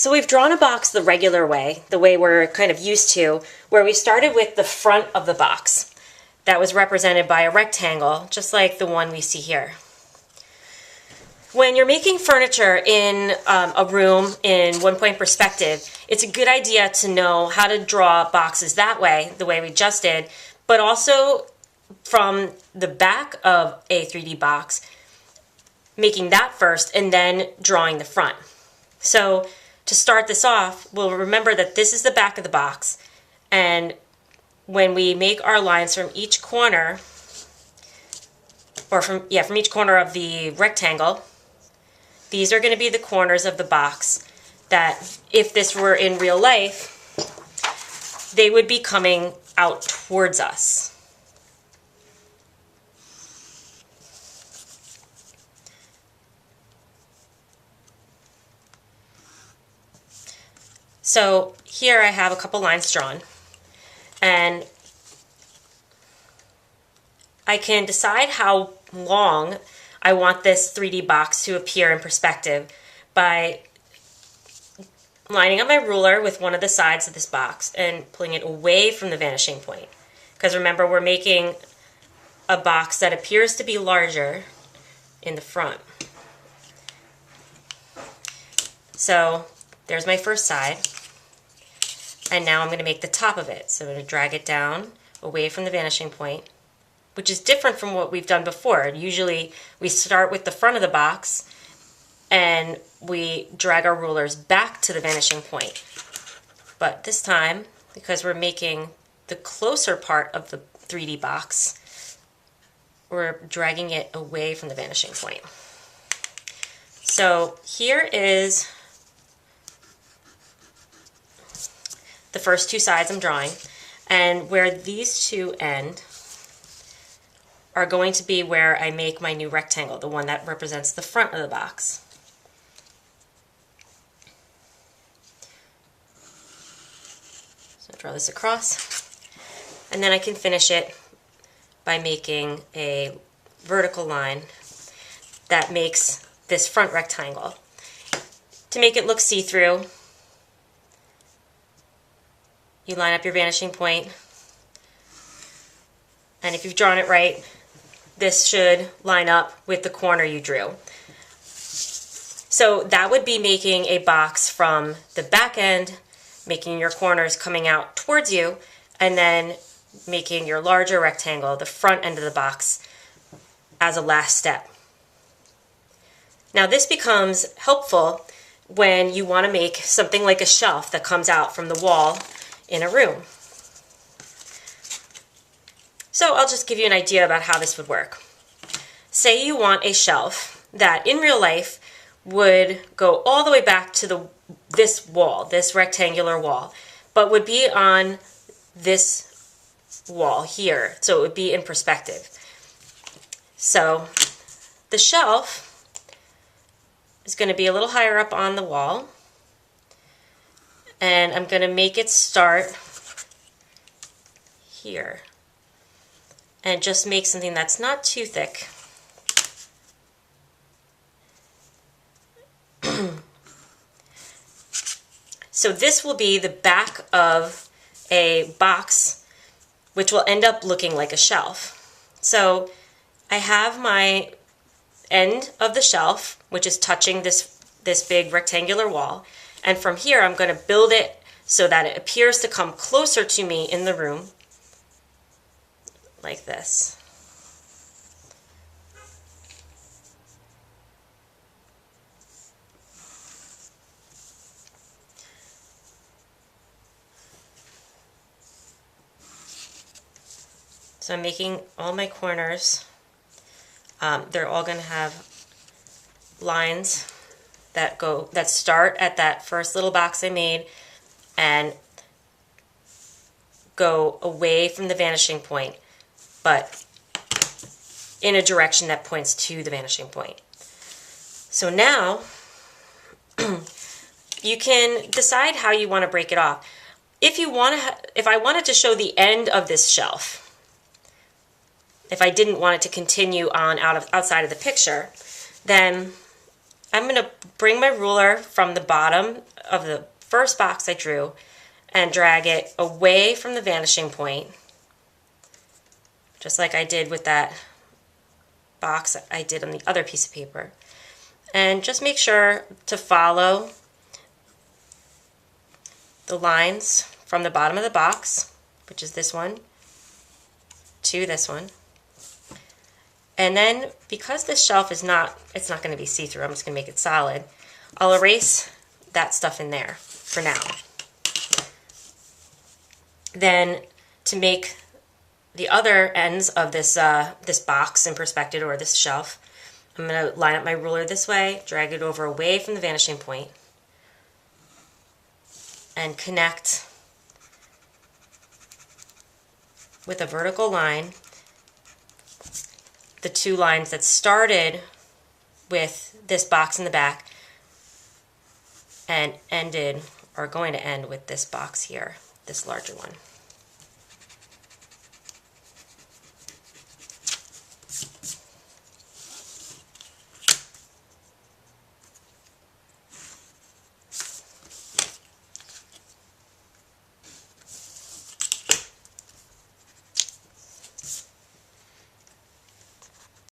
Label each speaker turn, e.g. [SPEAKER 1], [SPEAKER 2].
[SPEAKER 1] So we've drawn a box the regular way, the way we're kind of used to, where we started with the front of the box. That was represented by a rectangle, just like the one we see here. When you're making furniture in a room in one-point perspective, it's a good idea to know how to draw boxes that way, the way we just did, but also from the back of a 3D box, making that first and then drawing the front. So to start this off, we'll remember that this is the back of the box, and when we make our lines from each corner, or from each corner of the rectangle, these are going to be the corners of the box that, if this were in real life, they would be coming out towards us. So here I have a couple lines drawn, and I can decide how long I want this 3D box to appear in perspective by lining up my ruler with one of the sides of this box and pulling it away from the vanishing point. Because remember, we're making a box that appears to be larger in the front. So there's my first side. And now I'm going to make the top of it. So I'm going to drag it down away from the vanishing point, which is different from what we've done before. Usually we start with the front of the box and we drag our rulers back to the vanishing point. But this time, because we're making the closer part of the 3D box, we're dragging it away from the vanishing point. So here is the first two sides I'm drawing, and where these two end are going to be where I make my new rectangle, the one that represents the front of the box. So draw this across, and then I can finish it by making a vertical line that makes this front rectangle. To make it look see-through, you line up your vanishing point, and if you've drawn it right, this should line up with the corner you drew. So that would be making a box from the back end, making your corners coming out towards you, and then making your larger rectangle, the front end of the box, as a last step. Now this becomes helpful when you want to make something like a shelf that comes out from the wall in a room. So I'll just give you an idea about how this would work. Say you want a shelf that in real life would go all the way back to this wall, this rectangular wall, but would be on this wall here, so it would be in perspective. So the shelf is going to be a little higher up on the wall, and I'm going to make it start here and just make something that's not too thick. So this will be the back of a box, which will end up looking like a shelf. So I have my end of the shelf, which is touching this big rectangular wall, and from here I'm going to build it so that it appears to come closer to me in the room, like this. So I'm making all my corners, they're all going to have lines that start at that first little box I made and go away from the vanishing point, but in a direction that points to the vanishing point. So now you can decide how you want to break it off. If I wanted to show the end of this shelf, if I didn't want it to continue on outside of the picture, then I'm going to bring my ruler from the bottom of the first box I drew and drag it away from the vanishing point, just like I did with that box I did on the other piece of paper. And just make sure to follow the lines from the bottom of the box, which is this one, to this one. And then, because this shelf is it's not going to be see-through, I'm just going to make it solid, I'll erase that stuff in there for now. Then, to make the other ends of this this box in perspective, or this shelf, I'm going to line up my ruler this way, drag it over away from the vanishing point, and connect with a vertical line the two lines that started with this box in the back and ended, or going to end with this box here, this larger one.